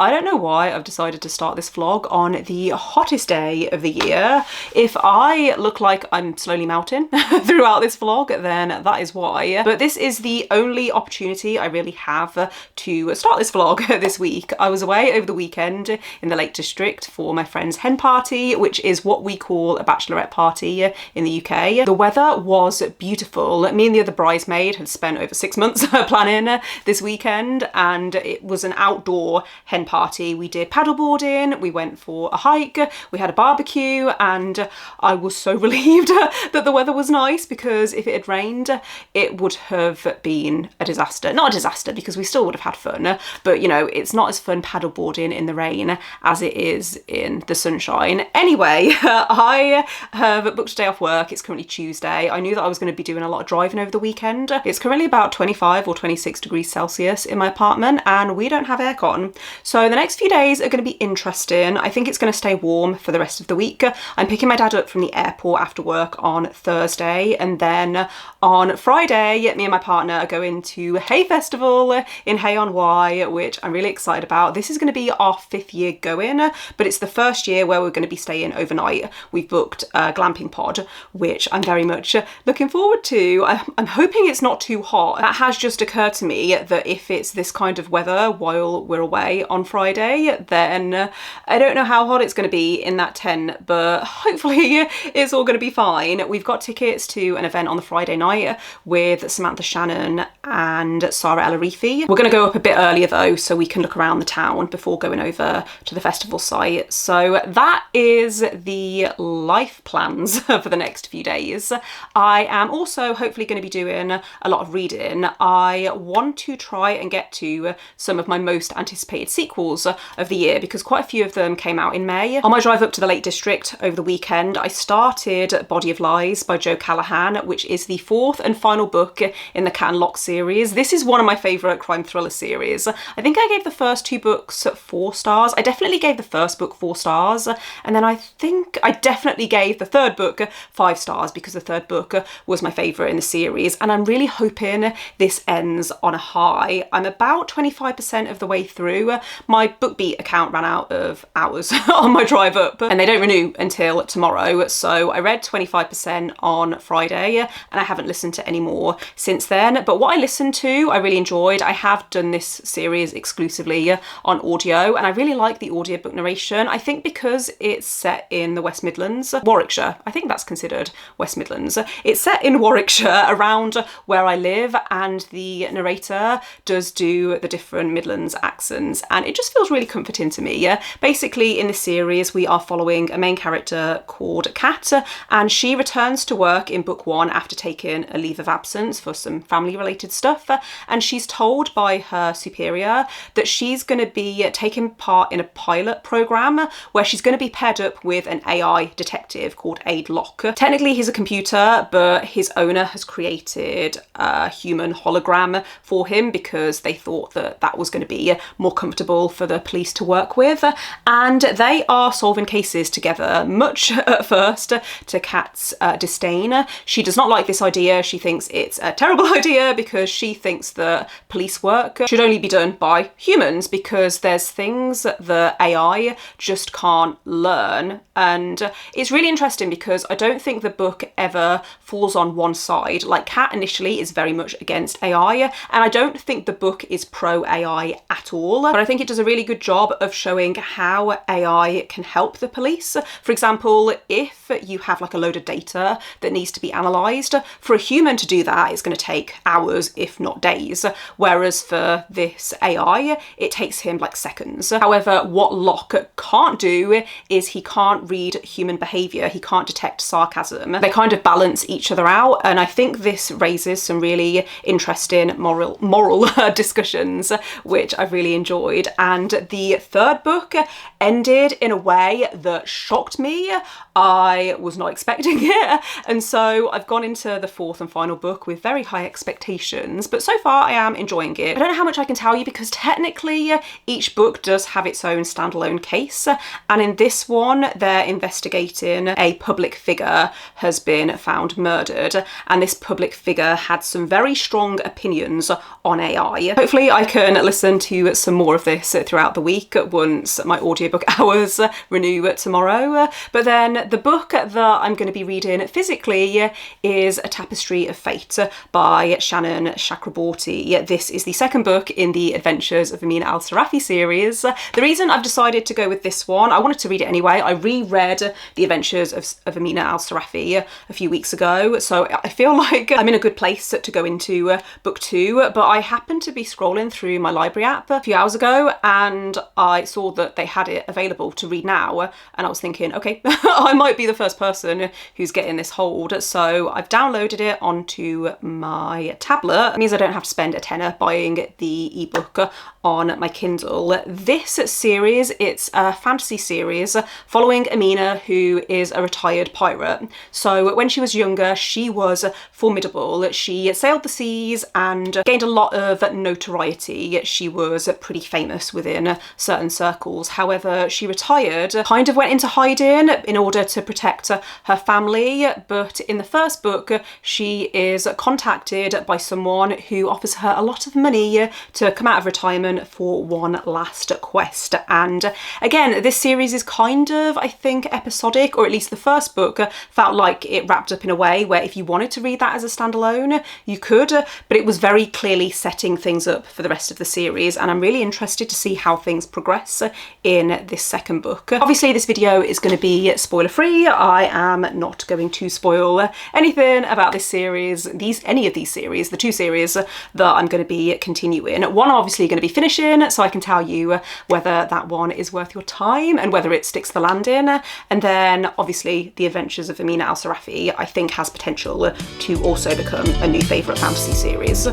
I don't know why I've decided to start this vlog on the hottest day of the year. If I look like I'm slowly melting throughout this vlog, then that is why. But this is the only opportunity I really have to start this vlog this week. I was away over the weekend in the Lake District for my friend's hen party, which is what we call a bachelorette party in the UK. The weather was beautiful. Me and the other bridesmaid had spent over 6 months planning this weekend, and it was an outdoor hen party. We did paddleboarding, we went for a hike, we had a barbecue, and I was so relieved that the weather was nice, because if it had rained, it would have been a disaster. Not a disaster, because we still would have had fun, but you know, it's not as fun paddleboarding in the rain as it is in the sunshine. Anyway, I have booked a day off work. It's currently Tuesday. I knew that I was going to be doing a lot of driving over the weekend. It's currently about 25 or 26 degrees Celsius in my apartment, and we don't have aircon. So the next few days are going to be interesting. I think it's going to stay warm for the rest of the week. I'm picking my dad up from the airport after work on Thursday, and then on Friday, me and my partner are going to Hay Festival in Hay on Wye, which I'm really excited about. This is going to be our 5th year going, but it's the first year where we're going to be staying overnight. We've booked a glamping pod, which I'm very much looking forward to. I'm hoping it's not too hot. That has just occurred to me that if it's this kind of weather while we're away on Friday, then I don't know how hot it's going to be in that tent, but hopefully it's all going to be fine. We've got tickets to an event on the Friday night with Samantha Shannon and Sarah Elarifi. We're going to go up a bit earlier though, so we can look around the town before going over to the festival site. So that is the life plans for the next few days. I am also hopefully going to be doing a lot of reading. I want to try and get to some of my most anticipated sequels of the year, because quite a few of them came out in May. On my drive up to the Lake District over the weekend, I started Body of Lies by Joe Callahan, which is the 4th and final book in the Cat and Lock series. This is one of my favourite crime thriller series. I think I gave the first 2 books 4 stars. I definitely gave the first book 4 stars, and then I think I definitely gave the 3rd book 5 stars, because the 3rd book was my favourite in the series, and I'm really hoping this ends on a high. I'm about 25% of the way through. My BookBeat account ran out of hours on my drive up, and they don't renew until tomorrow, so I read 25% on Friday, and I haven't listened to any more since then. But what I listened to I really enjoyed. I have done this series exclusively on audio, and I really like the audiobook narration. I think because it's set in the West Midlands, Warwickshire, I think that's considered West Midlands. It's set in Warwickshire, around where I live, and the narrator does do the different Midlands accents, and it just feels really comforting to me. Basically, in this series, we are following a main character called Kat, and she returns to work in book 1 after taking a leave of absence for some family-related stuff, and she's told by her superior that she's going to be taking part in a pilot program where she's going to be paired up with an AI detective called Aid Locke. Technically, he's a computer, but his owner has created a human hologram for him because they thought that that was going to be more comfortable for the police to work with, and they are solving cases together, much at first to Kat's disdain. She does not like this idea. She thinks it's a terrible idea, because she thinks that police work should only be done by humans, because there's things that the AI just can't learn. And it's really interesting because I don't think the book ever falls on one side. Like, Kat initially is very much against AI, and I don't think the book is pro AI at all, but I think it does a really good job of showing how AI can help the police. For example, if you have like a load of data that needs to be analysed, for a human to do that, it's going to take hours, if not days, whereas for this AI, it takes him like seconds. However, what Locke can't do is he can't read human behaviour. He can't detect sarcasm. They kind of balance each other out, and I think this raises some really interesting moral discussions, which I've really enjoyed. And the 3rd book ended in a way that shocked me. I was not expecting it, and so I've gone into the 4th and final book with very high expectations, but so far I am enjoying it. I don't know how much I can tell you, because technically each book does have its own standalone case, and in this one they're investigating a public figure has been found murdered, and this public figure had some very strong opinions on AI. Hopefully I can listen to some more of this this throughout the week once my audiobook hours renew tomorrow. But then the book that I'm going to be reading physically is A Tapestry of Fate by Shannon Chakraborty. This is the second book in the Adventures of Amina Al-Sarafi series. The reason I've decided to go with this one, I wanted to read it anyway. I reread The Adventures of Amina Al-Sarafi a few weeks ago, so I feel like I'm in a good place to go into book 2, but I happened to be scrolling through my library app a few hours ago and I saw that they had it available to read now, and I was thinking, okay, I might be the first person who's getting this hold, so I've downloaded it onto my tablet. It means I don't have to spend a tenner buying the ebook on my Kindle. This series, it's a fantasy series following Amina, who is a retired pirate. So when she was younger, she was formidable. She sailed the seas and gained a lot of notoriety. She was pretty famous within certain circles. However, she retired, kind of went into hiding in order to protect her family. But in the first book, she is contacted by someone who offers her a lot of money to come out of retirement for one last quest. And again, this series is kind of, I think, episodic, or at least the first book felt like it wrapped up in a way where if you wanted to read that as a standalone, you could, but it was very clearly setting things up for the rest of the series, and I'm really interested to see how things progress in this second book. Obviously, this video is going to be spoiler free. I am not going to spoil anything about this series, any of these series, the 2 series that I'm going to be continuing. One I'm obviously going to be finishing, so I can tell you whether that one is worth your time and whether it sticks the landing. And then obviously The Adventures of Amina Al-Sarafi I think has potential to also become a new favourite fantasy series.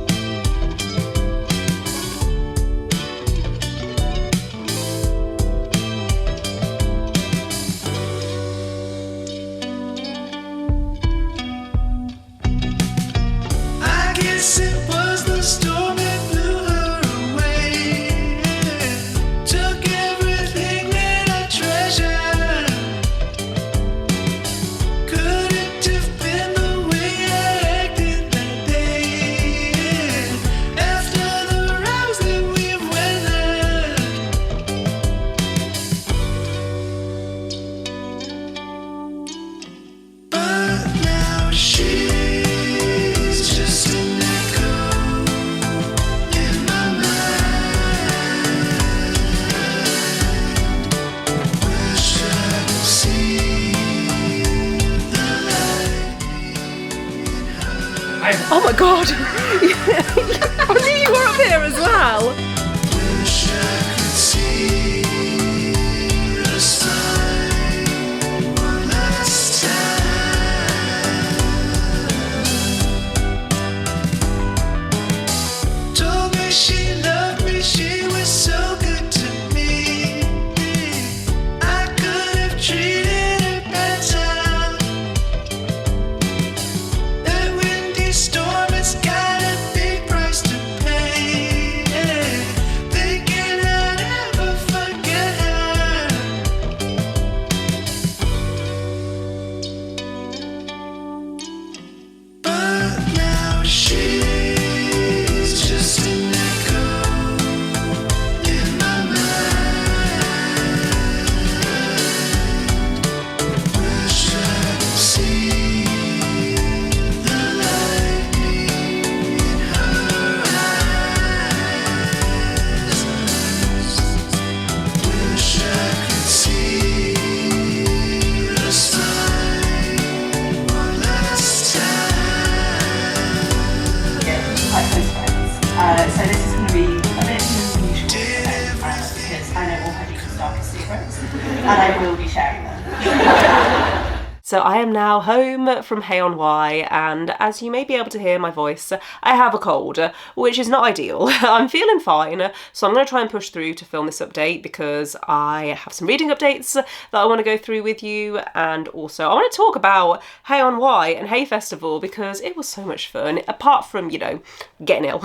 Oh my god! I knew you were up here as well! Wish I could see the sign one last time. Told me she loved me, she was so good to me. I could have treated her better. Storm has got a big price to pay. Thinking I'd ever forget her. But now she's just an echo in my mind. Wish I could see so this is going to be a bit unusual because I know all my deepest darkest secrets and I will be sharing them. So I am now home from Hay on Wye, and as you may be able to hear my voice, I have a cold, which is not ideal. I'm feeling fine, so I'm going to try and push through to film this update because I have some reading updates that I want to go through with you, and also I want to talk about Hay on Wye and Hay Festival because it was so much fun, apart from, you know, getting ill,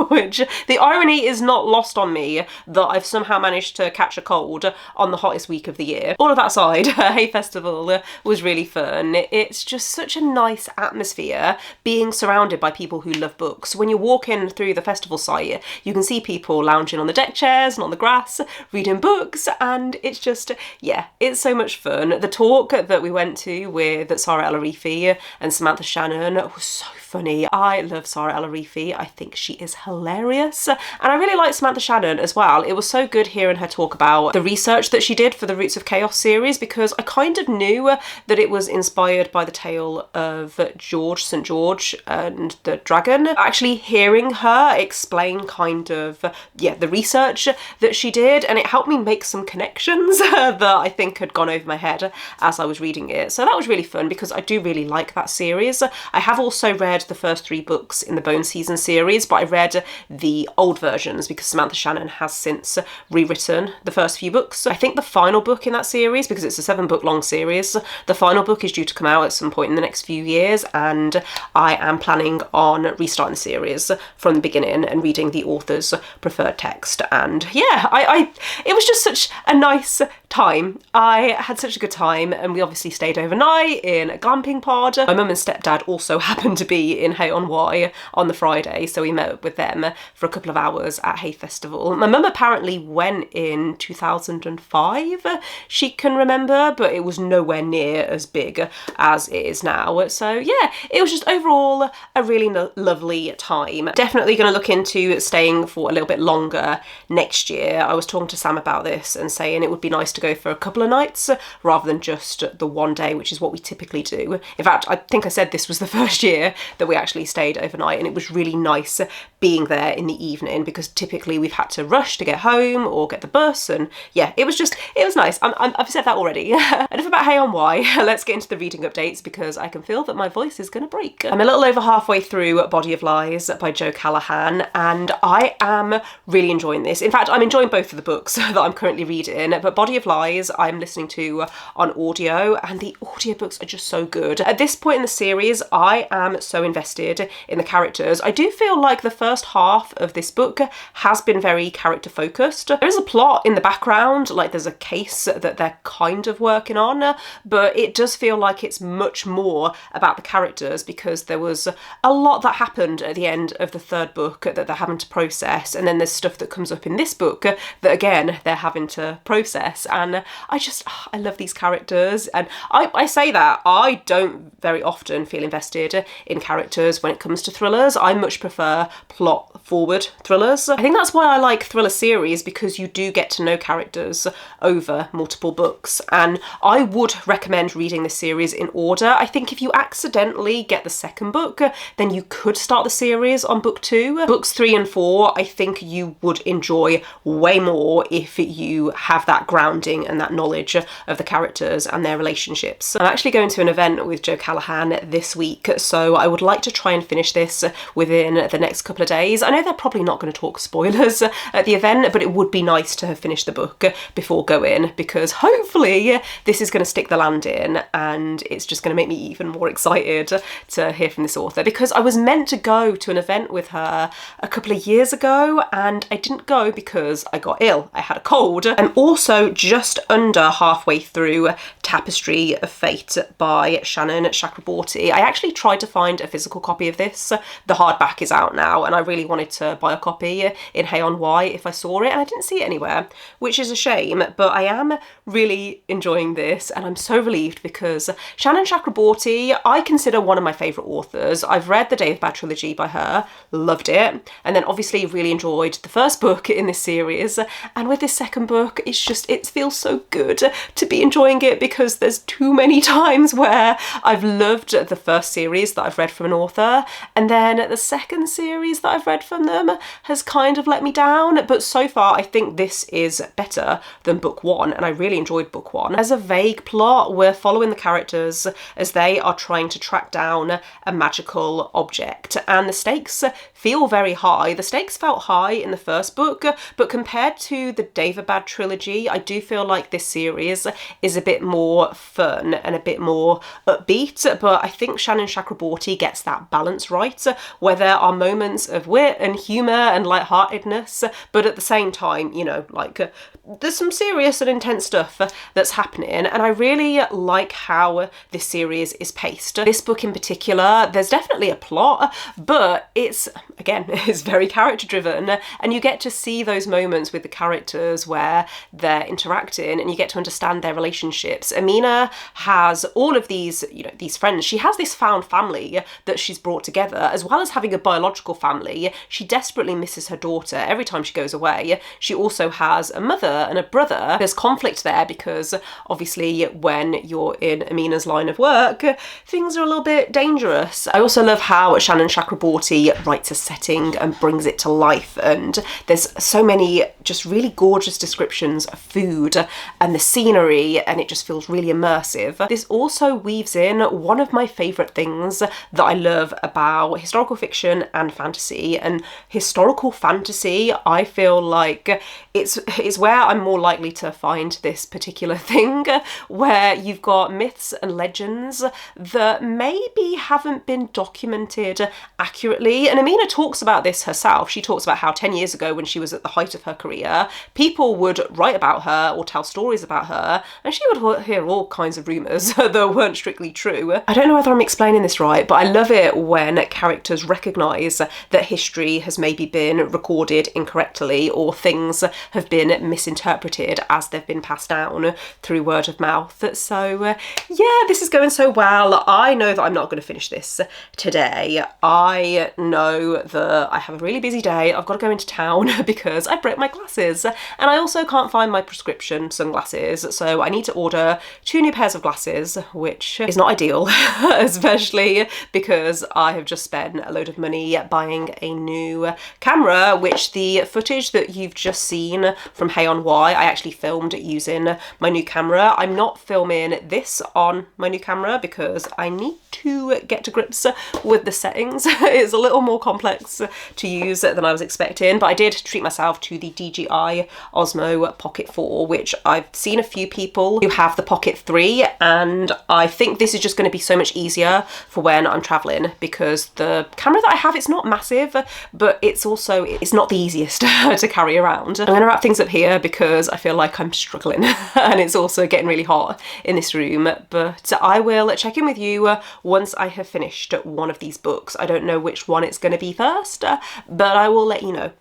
which the irony is not lost on me that I've somehow managed to catch a cold on the hottest week of the year. All of that aside, Hay Festival was really fun. It's just such a nice atmosphere being surrounded by people who love books. When you're walking through the festival site, you can see people lounging on the deck chairs and on the grass, reading books, and it's just, yeah, it's so much fun. The talk that we went to with Sarah El-Arifi and Samantha Shannon was so funny. I love Sarah El-Arifi. I think she is hilarious. And I really like Samantha Shannon as well. It was so good hearing her talk about the research that she did for the Roots of Chaos series, because I kind of knew that it was inspired by the tale of George, St. George and the Dragon. Actually hearing her explain kind of, yeah, the research that she did, and it helped me make some connections that I think had gone over my head as I was reading it. So that was really fun because I do really like that series. I have also read the first 3 books in the Bone Season series, but I read the old versions because Samantha Shannon has since rewritten the first few books. I think the final book in that series, because it's a 7-book long series, the final book is due to come out at some point in the next few years, and I am planning on restarting the series from the beginning and reading the author's preferred text. And yeah, it was just such a nice time. I had such a good time, and we obviously stayed overnight in a glamping pod. My mum and stepdad also happened to be in Hay-on-Wye on the Friday, so we met up with them for a couple of hours at Hay Festival. My mum apparently went in 2005, she can remember, but it was nowhere near as big as it is now. So yeah, it was just overall a really lovely time. Definitely going to look into staying for a little bit longer next year. I was talking to Sam about this and saying it would be nice to go for a couple of nights rather than just the one day, which is what we typically do. In fact, I think I said this was the first year that we actually stayed overnight, and it was really nice being there in the evening because typically we've had to rush to get home or get the bus, and yeah, it was nice. I've said that already. Enough about Hay-on-Wye. Let's get into the reading updates because I can feel that my voice is going to break. I'm a little over halfway through Body of Lies by Jo Callahan, and I am really enjoying this. In fact, I'm enjoying both of the books that I'm currently reading, but Body of Lies I'm listening to on audio, and the audiobooks are just so good. At this point in the series, I am so invested in the characters. I do feel like the first half of this book has been very character focused. There is a plot in the background, like there's a case that they're kind of working on, but it does feel like it's much more about the characters because there was a lot that happened at the end of the 3rd book that they're having to process, and then there's stuff that comes up in this book that again they're having to process, and I love these characters. And I say that I don't very often feel invested in characters when it comes to thrillers. I much prefer plot forward thrillers. I think that's why I like thriller series, because you do get to know characters over multiple books, and I would recommend reading this series in order. I think if you accidentally get the 2nd book, then you could start the series on book 2. Books 3 and 4 I think you would enjoy way more if you have that grounding and that knowledge of the characters and their relationships. I'm actually going to an event with Jo Callahan this week, so I would like to try and finish this within the next couple of days. I know they're probably not going to talk spoilers at the event, but it would be nice to have finished the book before going, because hopefully this is going to stick the landing and it's just going to make me even more excited to hear from this author, because I was meant to go to an event with her a couple of years ago and I didn't go because I got ill. I had a cold. I'm also just under halfway through Tapestry of Fate by Shannon Chakraborty. I actually tried to find a physical copy of this. The hardback is out now and I really wanted to buy a copy in Hay-on-Wye if I saw it, and I didn't see it anywhere, which is a shame, but I am really enjoying this and I'm so relieved because Shannon Chakraborty I consider one of my favourite authors. I've read the Day of Bad trilogy by her, loved it, and then obviously really enjoyed the first book in this series, and with this 2nd book it feels so good to be enjoying it because there's too many times where I've loved the first series that I've read from an author and then the 2nd series that I've read from them has kind of let me down, but so far I think this is better than book 1 and I really enjoyed book 1. As a vague plot, we're following the characters as they are trying to track down a magical object, and the stakes feel very high. The stakes felt high in the first book, but compared to the Day of Bad trilogy I do feel like this series is a bit more more fun and a bit more upbeat, but I think Shannon Chakraborty gets that balance right, where there are moments of wit and humour and lightheartedness, but at the same time, you know, like there's some serious and intense stuff that's happening, and I really like how this series is paced. This book in particular, there's definitely a plot, but it's, again, it's very character driven, and you get to see those moments with the characters where they're interacting and you get to understand their relationships. Amina has all of these, you know, these friends. She has this found family that she's brought together, as well as having a biological family. She desperately misses her daughter every time she goes away. She also has a mother and a brother. There's conflict there because obviously when you're in Amina's line of work, things are a little bit dangerous. I also love how Shannon Chakraborty writes a setting and brings it to life, and there's so many just really gorgeous descriptions of food and the scenery, and it just feels really immersive. This also weaves in one of my favourite things that I love about historical fiction and fantasy. And historical fantasy, I feel like it's where I'm more likely to find this particular thing, where you've got myths and legends that maybe haven't been documented accurately. And Amina talks about this herself. She talks about how 10 years ago, when she was at the height of her career, people would write about her or tell stories about her, and she would hear all kinds of rumours that weren't strictly true. I don't know whether I'm explaining this right, but I love it when characters recognise that history has maybe been recorded incorrectly, or things have been misinterpreted as they've been passed down through word of mouth. So yeah, this is going so well. I know that I'm not going to finish this today. I know that I have a really busy day. I've got to go into town because I broke my glasses, and I also can't find my prescription sunglasses, so I need to order 2 new pairs of glasses, which is not ideal, especially because I have just spent a load of money buying a new camera, which the footage that you've just seen from Hey On Why, I actually filmed using my new camera. I'm not filming this on my new camera because I need to get to grips with the settings. It's a little more complex to use than I was expecting, but I did treat myself to the DJI Osmo Pocket 4, which I've seen a few people who have the Pocket 3, and I think this is just going to be so much easier for when I'm traveling, because the camera that I have, it's not massive, but it's not the easiest to carry around. I'm going to wrap things up here because I feel like I'm struggling and it's also getting really hot in this room, but I will check in with you once I have finished one of these books. I don't know which one it's going to be first, but I will let you know.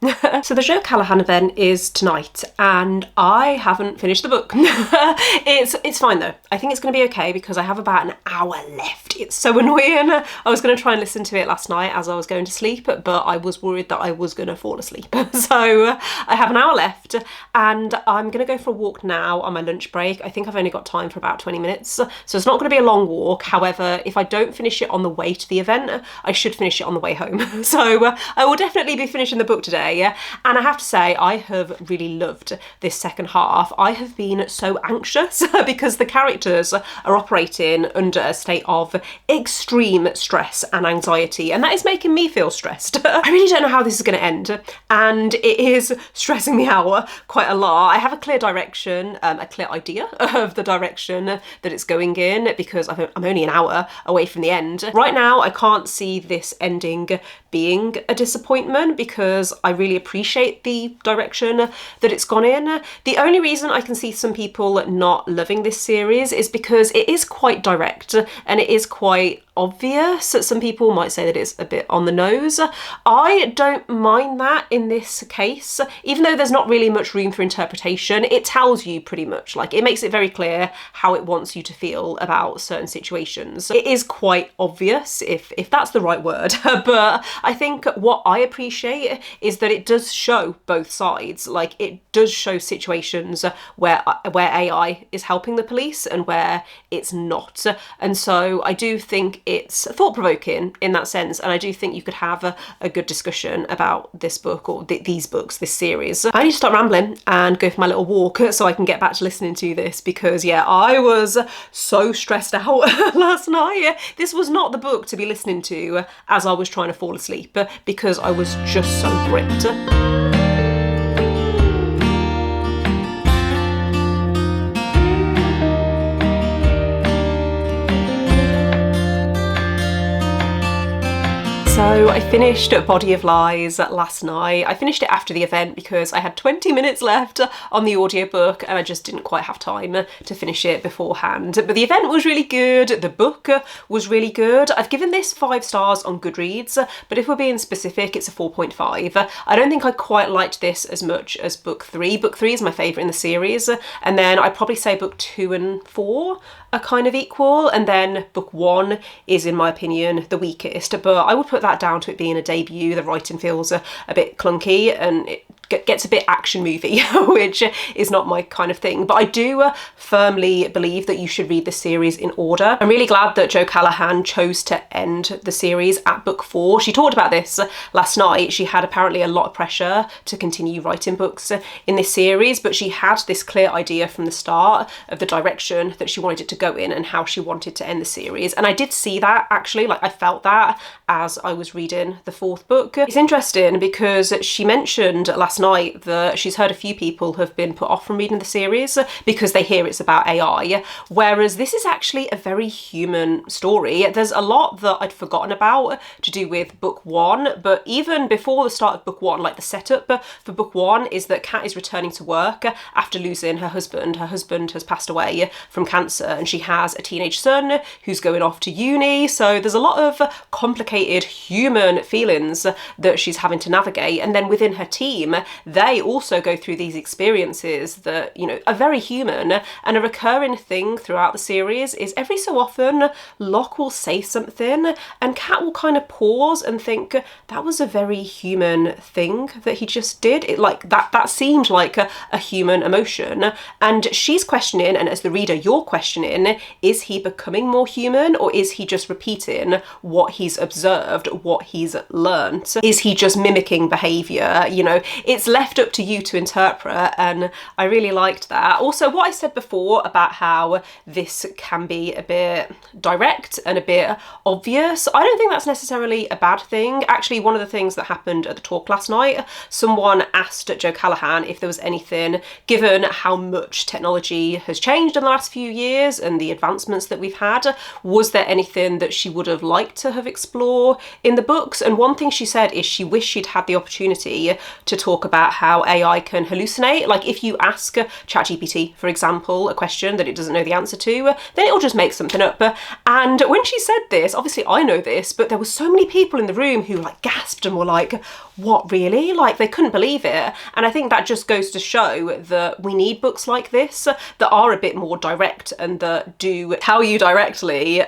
So the Joe Callahan event is tonight, and I haven't finished the book. It's fine though. I think it's going to be okay because I have about an hour left. It's so annoying. I was going to try and listen to it last night as I was going to sleep, but I was worried that I was going to fall asleep. So I have an hour left, and I'm going to go for a walk now on my lunch break. I think I've only got time for about 20 minutes, so it's not going to be a long walk. However, if I don't finish it on the way to the event, I should finish it on the way home. So I will definitely be finishing the book today, and I have to say I have really loved this second half. I have been so anxious because the characters are operating under a state of extreme stress and anxiety, and that is making me feel stressed. I really don't know how this is going to end, and it is stressing me out quite a lot. I have a clear direction, a clear idea of the direction that it's going in, because I'm only an hour away from the end. Right now, I can't see this ending being a disappointment because I really appreciate the direction that it's gone in. The only reason I can see some people not loving this series is because it is quite direct and it is quite obvious. Some people might say that it's a bit on the nose. I don't mind that in this case. Even though there's not really much room for interpretation, it tells you pretty much, like, it makes it very clear how it wants you to feel about certain situations. It is quite obvious, if that's the right word, but I think what I appreciate is that it does show both sides. Like, it does show situations where AI is helping the police and where it's not. And so I do think it's thought-provoking in that sense, and I do think you could have a good discussion about this book, or these books, this series. I need to stop rambling and go for my little walk so I can get back to listening to this, because yeah, I was so stressed out last night. This was not the book to be listening to as I was trying to fall asleep, because I was just so gripped. So I finished Body of Lies last night. I finished it after the event because I had 20 minutes left on the audiobook and I just didn't quite have time to finish it beforehand. But the event was really good, the book was really good. I've given this 5 stars on Goodreads, but if we're being specific, it's a 4.5. I don't think I quite liked this as much as book 3. Book 3 is my favourite in the series, and then I'd probably say book 2 and 4 are kind of equal, and then book 1 is, in my opinion, the weakest, but I would put that down to it being a debut. The writing feels a bit clunky and it gets a bit action movie, which is not my kind of thing. But I do firmly believe that you should read the series in order. I'm really glad that Jo Callahan chose to end the series at book 4. She talked about this last night. She had apparently a lot of pressure to continue writing books in this series, but she had this clear idea from the start of the direction that she wanted it to go in and how she wanted to end the series. And I did see that, actually, like I felt that as I was reading the 4th book. It's interesting because she mentioned last night that she's heard a few people have been put off from reading the series because they hear it's about AI, whereas this is actually a very human story. There's a lot that I'd forgotten about to do with book 1, but even before the start of book 1, like the setup for book 1 is that Kat is returning to work after losing her husband. Her husband has passed away from cancer and she has a teenage son who's going off to uni, so there's a lot of complicated human feelings that she's having to navigate. And then within her team, they also go through these experiences that, you know, are very human. And a recurring thing throughout the series is every so often Locke will say something and Kat will kind of pause and think, that was a very human thing that he just did. It like that seemed like a human emotion. And she's questioning, and as the reader you're questioning, is he becoming more human or is he just repeating what he's observed, what he's learnt? Is he just mimicking behaviour? You know, it's left up to you to interpret, and I really liked that. Also, what I said before about how this can be a bit direct and a bit obvious, I don't think that's necessarily a bad thing. Actually, one of the things that happened at the talk last night, someone asked Jo Callahan if there was anything, given how much technology has changed in the last few years and the advancements that we've had, was there anything that she would have liked to have explored in the books? And one thing she said is she wished she'd had the opportunity to talk about how AI can hallucinate. Like if you ask ChatGPT, for example, a question that it doesn't know the answer to, then it'll just make something up. And when she said this, obviously I know this, but there were so many people in the room who like gasped and were like, what, really? Like they couldn't believe it. And I think that just goes to show that we need books like this that are a bit more direct and that do tell you directly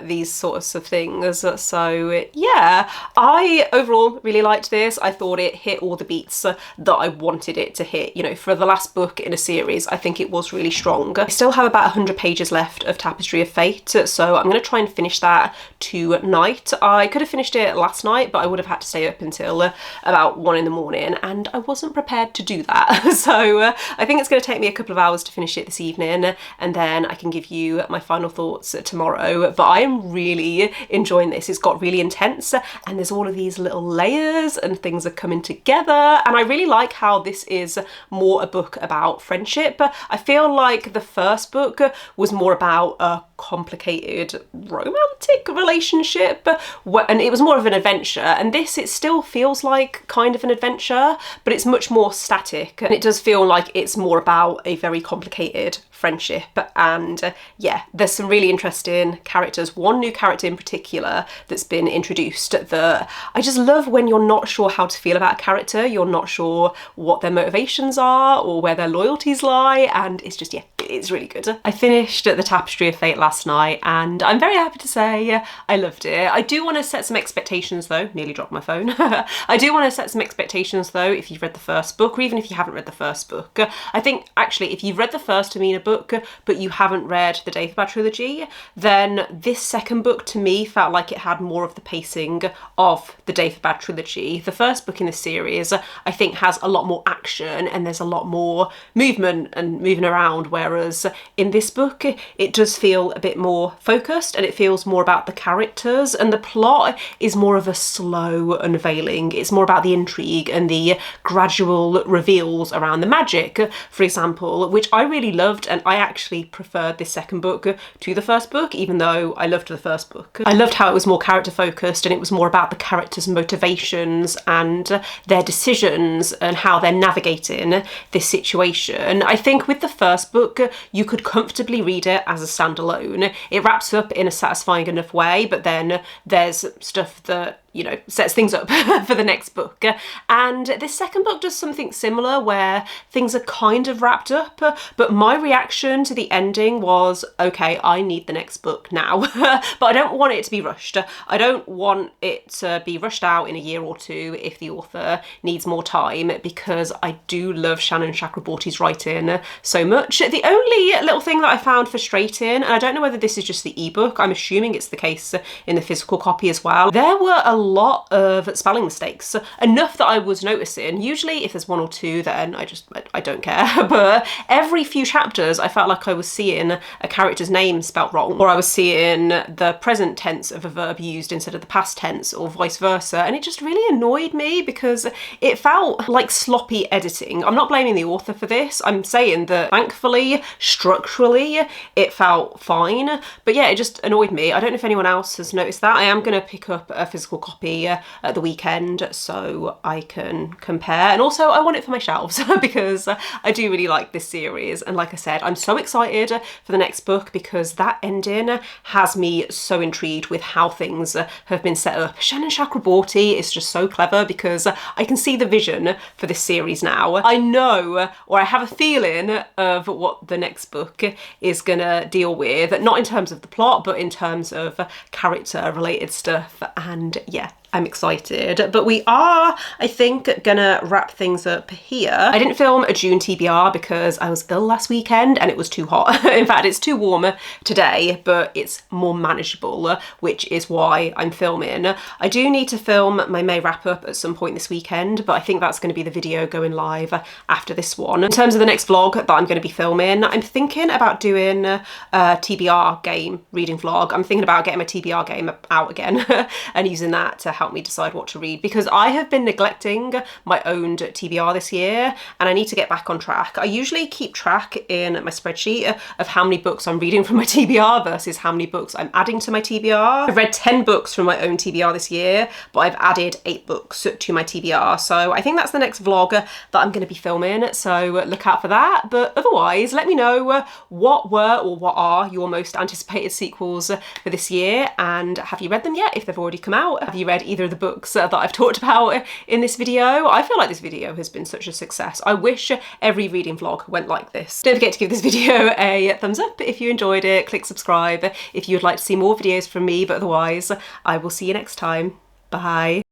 these sorts of things. So yeah, I overall really liked this. I thought it hit all the beats that I wanted it to hit. You know, for the last book in a series, I think it was really strong. I still have about 100 pages left of Tapestry of Fate, so I'm going to try and finish that tonight. I could have finished it last night, but I would have had to stay up until about 1 in the morning, and I wasn't prepared to do that. So I think it's going to take me a couple of hours to finish it this evening, and then I can give you my final thoughts tomorrow. But I am really enjoying this. It's got really intense, and there's all of these little layers and things are coming together, and I really like how this is more a book about friendship. I feel like the first book was more about a complicated romantic relationship, and it was more of an adventure, and this, it still feels like kind of an adventure, but it's much more static, and it does feel like it's more about a very complicated friendship. And yeah, there's some really interesting characters. One new character in particular that's been introduced that I just love. When you're not sure how to feel about a character, you're not sure what their motivations are or where their loyalties lie, and it's just, yeah, it's really good. I finished The Tapestry of Fate last night and I'm very happy to say I loved it. I do want to set some expectations though, nearly dropped my phone. I do want to set some expectations though if you've read the first book, or even if you haven't read the first book. I think actually if you've read the first Tamina book but you haven't read the Day for Bad trilogy, then this second book to me felt like it had more of the pacing of the Day for Bad trilogy. The first book in the series I think think has a lot more action and there's a lot more movement and moving around, whereas in this book it does feel a bit more focused and it feels more about the characters, and the plot is more of a slow unveiling. It's more about the intrigue and the gradual reveals around the magic, for example, which I really loved, and I actually preferred this second book to the first book, even though I loved the first book. I loved how it was more character focused and it was more about the characters' motivations and their decisions and how they're navigating this situation. I think with the first book you could comfortably read it as a standalone. It wraps up in a satisfying enough way, but then there's stuff that, you know, sets things up for the next book. And this second book does something similar where things are kind of wrapped up, but my reaction to the ending was, okay, I need the next book now. But I don't want it to be rushed. I don't want it to be rushed out in a year or two if the author needs more time, because I do love Shannon Chakraborty's writing so much. The only little thing that I found frustrating, and I don't know whether this is just the ebook, I'm assuming it's the case in the physical copy as well, there were a lot of spelling mistakes, enough that I was noticing. Usually if there's one or two, then I don't care, but every few chapters I felt like I was seeing a character's name spelt wrong, or I was seeing the present tense of a verb used instead of the past tense, or vice versa, and it just really annoyed me because it felt like sloppy editing. I'm not blaming the author for this, I'm saying that thankfully structurally it felt fine, but yeah, it just annoyed me. I don't know if anyone else has noticed that. I am going to pick up a physical copy at the weekend so I can compare, and also I want it for my shelves because I do really like this series, and like I said, I'm so excited for the next book because that ending has me so intrigued with how things have been set up. Shannon Chakraborty is just so clever because I can see the vision for this series now. I know, or I have a feeling of what the next book is gonna deal with, not in terms of the plot but in terms of character related stuff, and yeah, I'm excited. But we are, I think, gonna wrap things up here. I didn't film a June TBR because I was ill last weekend and it was too hot. In fact, it's too warm today, but it's more manageable, which is why I'm filming. I do need to film my May wrap up at some point this weekend, but I think that's gonna be the video going live after this one. In terms of the next vlog that I'm gonna be filming, I'm thinking about doing a TBR game reading vlog. I'm thinking about getting my TBR game out again and using that to help me decide what to read, because I have been neglecting my owned TBR this year and I need to get back on track. I usually keep track in my spreadsheet of how many books I'm reading from my TBR versus how many books I'm adding to my TBR. I've read 10 books from my own TBR this year, but I've added 8 books to my TBR, so I think that's the next vlog that I'm going to be filming, so look out for that. But otherwise, let me know what were or what are your most anticipated sequels for this year, and have you read them yet if they've already come out? Have you read either of the books that I've talked about in this video? I feel like this video has been such a success. I wish every reading vlog went like this. Don't forget to give this video a thumbs up if you enjoyed it, click subscribe if you would like to see more videos from me, but otherwise I will see you next time. Bye.